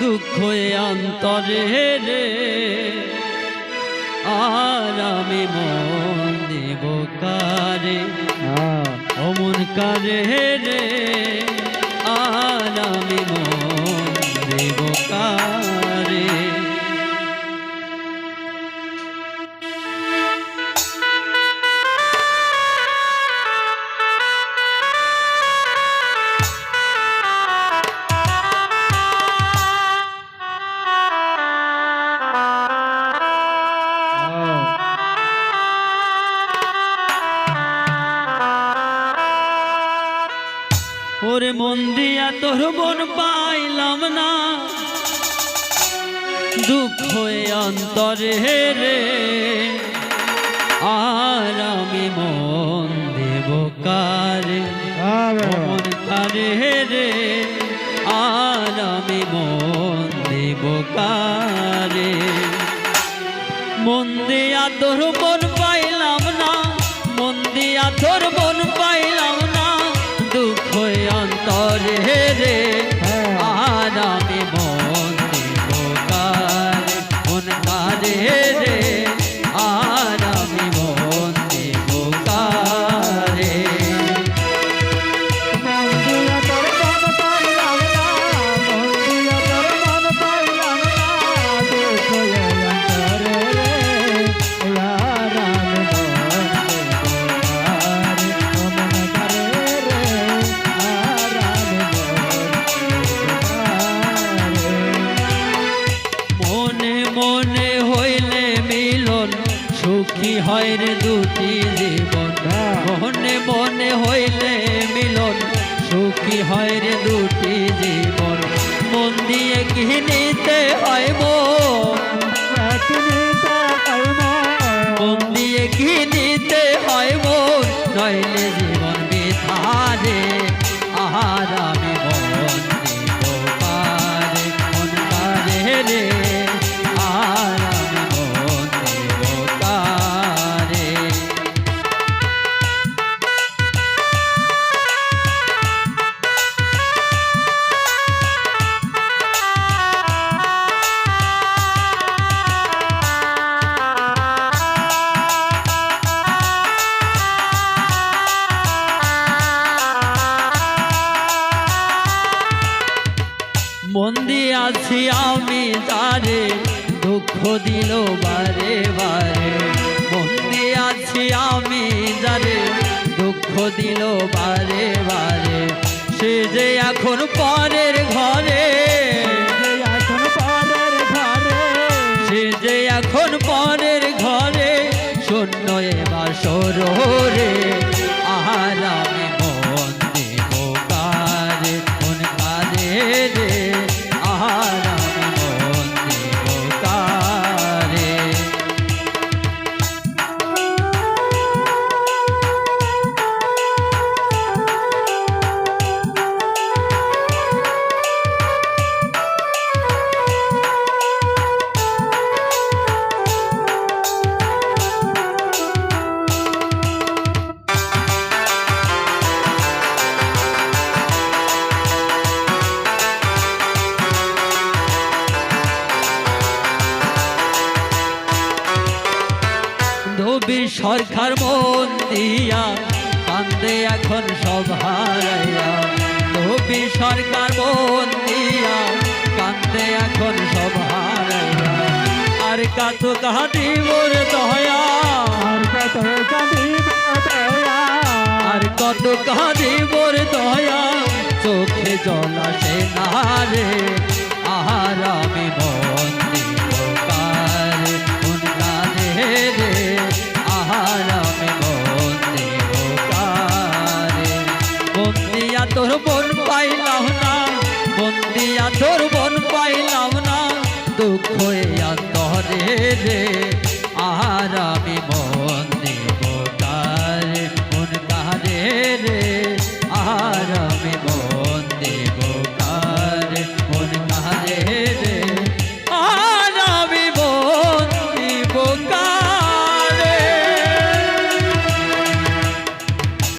দুঃখ অন্তরে রে আর আমি মন দেব কারে অমন কারে রে আর আমি মন দেব কারে ওরে মন দিয়া তোর মন পাইলাম না দুঃখ অন্তরে রে আর আমি মন দেব কারে মন কারে রে আর আমি মন দেব কারে মন দিয়া তোর মন পাইলাম না মন দিয়া তোর মন পাইলাম না দুঃখ অন্তরে রে আর আমি মন দেব কারে মন কারে রে আর আমি মন দেব কারে মন দিয়া তোর মন পাইলাম না মন দিয়া তোর মন পাইলাম না দুঃখ অন্তরে রে আর আমি মন দেব কারে মন মনে মনে হইলে মিলন সুখী হয় রে দুটি জীবন মনে মনে হইলে মিলন সুখী হয় রে দুটি জীবন মন দিয়ে কিনিতে হয় মন দিয়ে কিনিতে হয় মন নইলে জীবন বিধারে আহার আমি মন দেব কারে মন কারে রে আর আমি মন দেব কারে মন দিয়াছি আমি তারে দুঃখ দিল বারে বারে মন দিয়াছি আমি যারে দুঃখ দিল বারে বারে সে যে এখন পরের ঘরে সে যে এখন পরের ঘরে শূন্য এবার সরোরে আহার আমি মন দেব কারে মন কারে রে আহার আমি মন দেব কারে নবীর সরকার মন দিয়া কান্দে এখন সব হারাইয়া নবীর সরকার মন দিয়া কান্দে এখন সব হারাইয়া আর কত কাঁদিবর দয়া আর কত কাঁদিবর দয়া চোখে জল আসে না রে আহার আমি মন দেব কারে মন কারে রে আহার আমি মন দেব কারে মন দিয়া তোর মন পাইলাম না মন দিয়া তোর মন পাইলাম না দুঃখ অন্তরে রে আহার আমি মন দেব কারে মন কারে রে